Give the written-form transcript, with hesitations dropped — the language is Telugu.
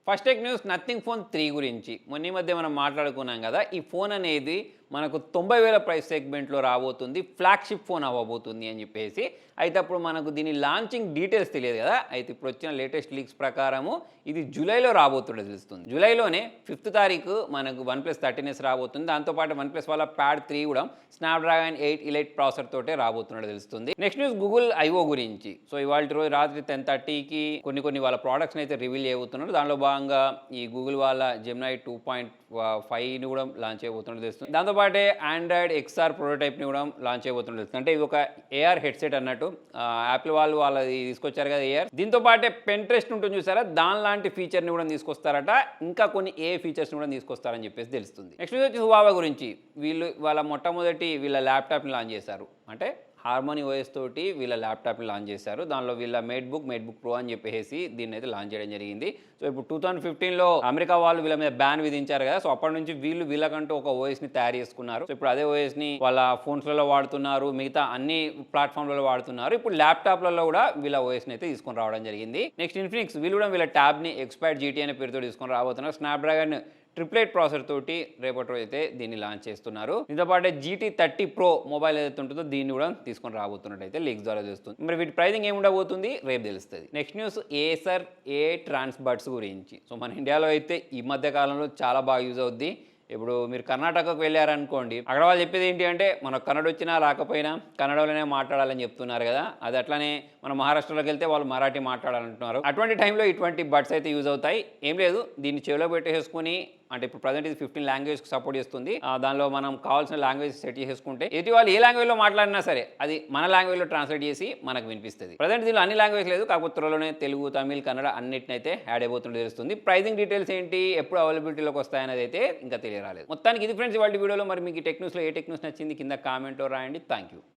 First tech news nothing phone 3 గురించి. మొన్న ఈ మధ్య మనం మాట్లాడుకున్నాం కదా! ఈ ఫోన్ అనేది మనకు 90,000 ప్రైస్ సెగ్మెంట్‌లో రాబోతుంది. ఫ్లాగ్‌షిప్ ఫోన్ అవ్వబోతుంది అని చెప్పేసి. అయితే అప్పుడు మనకు దీని లాంచింగ్ డీటెయిల్స్ తెలియదు కదా! అయితే ఇప్పుడు వచ్చిన లేటెస్ట్ లీక్స్ ప్రకారము ఇది జూలైలో రాబోతున్నట్టు తెలుస్తుంది. జూలైలోనే 5థ్ తారీఖు మనకు OnePlus 13s రాబోతుంది. దాంతో పాటు OnePlus వాళ్ళ ప్యాడ్ 3 కూడా స్నాప్‌డ్రాగన్ 8 ఎలైట్ ప్రాసెసర్ తోటే రాబోతున్నట్టు తెలుస్తుంది. నెక్స్ట్ న్యూస్ గూగుల్ ఐఓ గురించి. సో ఇవాల్టి రోజు రాత్రి 10:30కి కొన్ని వాళ్ళ ప్రొడక్ట్స్‌ని అయితే రివీల్ చేయబోతున్నారు. దానిలో భాగంగా ఈ గూగుల్ వాళ్ళ జెమినై 2.5ని కూడా లాంచ్ చేయబోతున్నట్టు తెలుస్తుంది. దాంతో పాటే ఆండ్రాయిడ్ ఎక్స్ఆర్ ప్రోటోటైప్ని కూడా లాంచ్ చేయబోతున్నట్టు తెలుస్తుంది. అంటే ఇది ఒక ఏఆర్ హెడ్సెట్ అన్నట్టు. యాపిల్ వాళ్ళది తీసుకొచ్చారు కదా ఏఆర్. దీంతో పాటే పెన్ టెస్ట్ ఉంటుంది చూసారా, దానిలాంటి ఫీచర్ని కూడా తీసుకొస్తారట. ఇంకా కొన్ని ఏ ఫీచర్స్ని కూడా తీసుకొస్తారని చెప్పేసి తెలుస్తుంది. నెక్స్ట్ వచ్చి హువావే గురించి. వాళ్ళ మొట్టమొదటి ల్యాప్టాప్ని లాంచ్ చేశారు. అంటే హార్మోనీ ఓఎస్ తోటి వీళ్ళ ల్యాప్టాప్ని లాంచ్ చేశారు. దానిలో వీళ్ళ మేట్బుక్ ప్రో అని చెప్పేసి దీన్ని అయితే లాంచ్ చేయడం జరిగింది. సో ఇప్పుడు 2015లో అమెరికా వాళ్ళు వీళ్ళ మీద బ్యాన్ విధించారు కదా. సో అప్పటి నుంచి వీళ్ళకంటూ ఒక ఓఎస్ని తయారు చేసుకున్నారు. సో ఇప్పుడు అదే ఓఎస్ని వాళ్ళ ఫోన్స్లలో వాడుతున్నారు, మిగతా అన్ని ప్లాట్ఫామ్లలో వాడుతున్నారు. ఇప్పుడు ల్యాప్టాప్లలో కూడా వీళ్ళ ఓఎస్ని అయితే తీసుకొని రావడం జరిగింది. నెక్స్ట్ ఇన్ఫినిక్స్ వీళ్ళు కూడా వీళ్ళ ట్యాబ్ని ఎక్స్పైర్డ్ జీటీ అనే పేరుతో తీసుకొని రాబోతున్నారు. స్నాప్డ్రాగన్ 888 ప్రాసెసర్ తోటి రేపటి రోజు అయితే దీన్ని లాంచ్ చేస్తున్నారు. దీంతో పాటు GT30 Pro మొబైల్ ఏదైతే ఉంటుందో దీన్ని కూడా తీసుకొని రాబోతున్నట్టు అయితే లీక్స్ ద్వారా తెలుస్తుంది. మరి వీటి ప్రైజింగ్ ఏమి ఉండబోతుంది రేపు తెలుస్తుంది. నెక్స్ట్ న్యూస్ ఏసర్ ట్రాన్స్ బడ్స్ గురించి. సో మన ఇండియాలో అయితే ఈ మధ్య కాలంలో చాలా బాగా యూజ్ అవుద్ది. ఇప్పుడు మీరు కర్ణాటకకు వెళ్ళారనుకోండి, అక్కడ వాళ్ళు చెప్పేది ఏంటి అంటే మనకు కన్నడ వచ్చినా రాకపోయినా కన్నడలోనే మాట్లాడాలని చెప్తున్నారు కదా. అది అట్లనే మన మహారాష్ట్రలోకి వెళ్తే వాళ్ళు మరాఠీ మాట్లాడాలంటున్నారు. అటువంటి టైంలో ఇటువంటి బడ్స్ అయితే యూజ్ అవుతాయి. ఏం లేదు, దీన్ని చెవిలో పెట్టేసుకుని, అంటే ఇప్పుడు ప్రజెంట్ ఇది 15 లాంగ్వేజ్కి సపోర్ట్ చేస్తుంది. దానిలో మనం కావాల్సిన లాంగ్వేజ్ సెట్ చేసుకుంటే ఎదుటి వాళ్ళు ఏ లాంగ్వేజ్లో మాట్లాడినా సరే అది మన లాంగ్వేజ్లో ట్రాన్స్లేట్ చేసి మనకు వినిపిస్తుంది. ప్రజెంట్ దీనిలో అన్ని లాంగ్వేజ్ లేదు, కాకపోతే త్వరలోనే తెలుగు, తమిళ్, కన్నడ అన్నిటిని అయితే యాడ్ అయిపోతుంటే తెలుస్తుంది. ప్రైజింగ్ డీటెయిల్స్ ఏంటి, ఎప్పుడు అవైలబిలిటీలోకి వస్తాయనేది అయితే ఇంకా తెలియరాలేదు. మొత్తానికి ఇది ఫ్రెండ్స్ ఇవాళ వీడియోలో. మరి మీకు టెక్ న్యూస్లో ఏ టెక్ న్యూస్ నచ్చింది కింద కామెంట్లో రాయండి. Thank you.